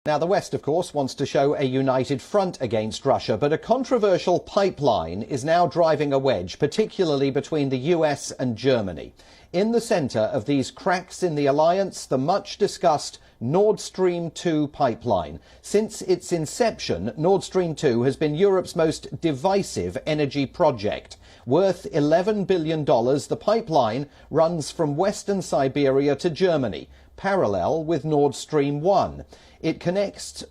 Now, the West, of course, wants to show a united front against Russia, but a controversial pipeline is now driving a wedge, particularly between the US and Germany. In the centre of these cracks in the alliance, the much-discussed Nord Stream 2 pipeline. Since its inception, Nord Stream 2 has been Europe's most divisive energy project. Worth $11 billion, the pipeline runs from western Siberia to Germany, parallel with Nord Stream 1. It connects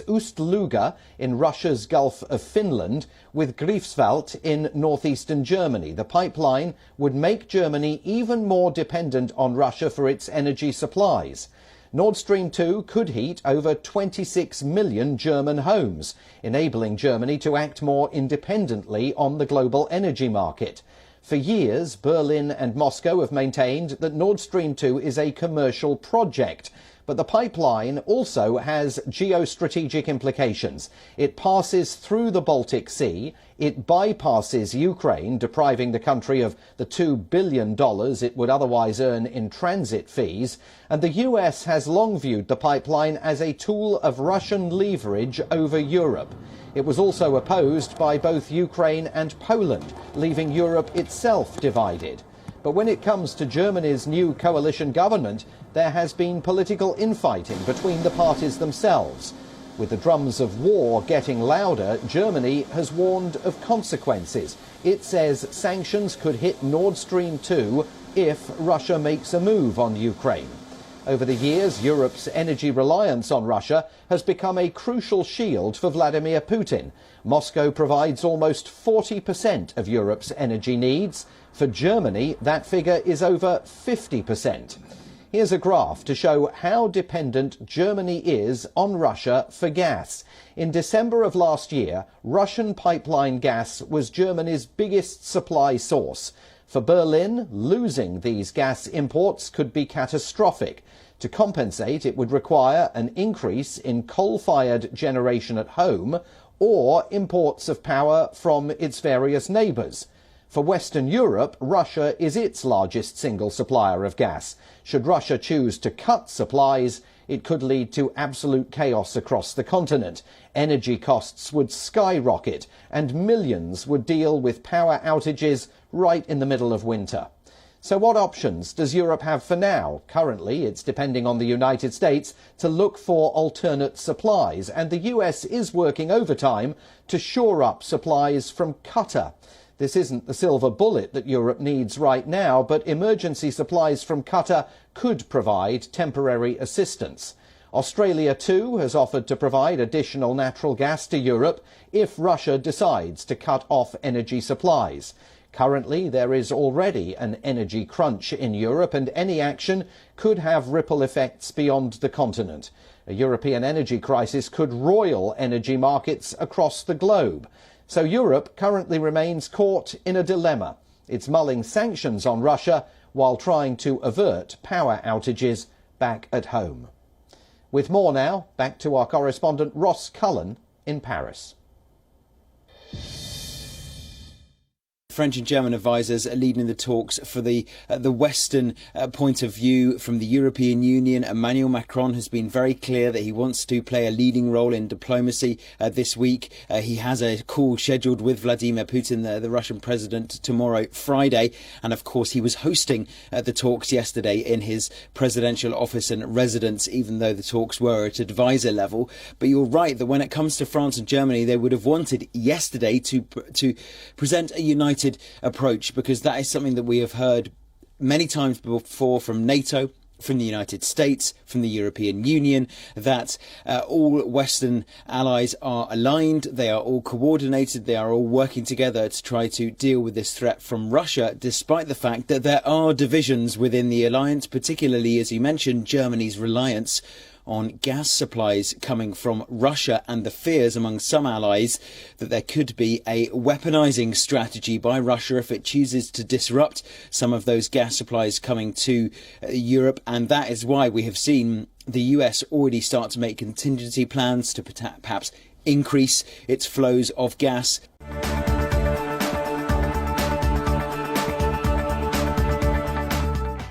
Ust-Luga in Russia's Gulf of Finland with Greifswald in northeastern Germany. The pipeline would make Germany even more dependent on Russia for its energy supplies. Nord Stream 2 could heat over 26 million German homes, enabling Germany to act more independently on the global energy market. For years, Berlin and Moscow have maintained that Nord Stream 2 is a commercial project. But the pipeline also has geostrategic implications. It passes through the Baltic Sea, it bypasses Ukraine, depriving the country of the $2 billion it would otherwise earn in transit fees, and the US has long viewed the pipeline as a tool of Russian leverage over Europe. It was also opposed by both Ukraine and Poland, leaving Europe itself divided. But when it comes to Germany's new coalition government, there has been political infighting between the parties themselves. With the drums of war getting louder, Germany has warned of consequences. It says sanctions could hit Nord Stream 2 if Russia makes a move on Ukraine. Over the years, Europe's energy reliance on Russia has become a crucial shield for Vladimir Putin. Moscow provides almost 40% of Europe's energy needs. For Germany, that figure is over 50%. Here's a graph to show how dependent Germany is on Russia for gas. In December of last year, Russian pipeline gas was Germany's biggest supply source. For Berlin, losing these gas imports could be catastrophic. To compensate, it would require an increase in coal-fired generation at home or imports of power from its various neighbours. For Western Europe, Russia is its largest single supplier of gas. Should Russia choose to cut supplies, it could lead to absolute chaos across the continent. Energy costs would skyrocket, and millions would deal with power outages right in the middle of winter. So what options does Europe have for now? Currently, it's depending on the United States to look for alternate supplies, and the US is working overtime to shore up supplies from Qatar. This isn't the silver bullet that Europe needs right now, but emergency supplies from Qatar could provide temporary assistance. Australia, too, has offered to provide additional natural gas to Europe if Russia decides to cut off energy supplies. Currently, there is already an energy crunch in Europe, and any action could have ripple effects beyond the continent. A European energy crisis could roil energy markets across the globe. So Europe currently remains caught in a dilemma. It's mulling sanctions on Russia while trying to avert power outages back at home. With more now, back to our correspondent Ross Cullen in Paris. French and German advisers are leading the talks for the Western point of view from the European Union. Emmanuel Macron has been very clear that he wants to play a leading role in diplomacy this week. He has a call scheduled with Vladimir Putin, the Russian president, tomorrow, Friday. And of course, he was hosting the talks yesterday in his presidential office and residence, even though the talks were at advisor level. But you're right that when it comes to France and Germany, they would have wanted yesterday to present a united approach, because that is something that we have heard many times before from NATO, from the United States, from the European Union, that all Western allies are aligned, they are all coordinated, they are all working together to try to deal with this threat from Russia, despite the fact that there are divisions within the alliance, particularly, as you mentioned, Germany's reliance on gas supplies coming from Russia, and the fears among some allies that there could be a weaponizing strategy by Russia if it chooses to disrupt some of those gas supplies coming to Europe. And that is why we have seen the US already start to make contingency plans to perhaps increase its flows of gas.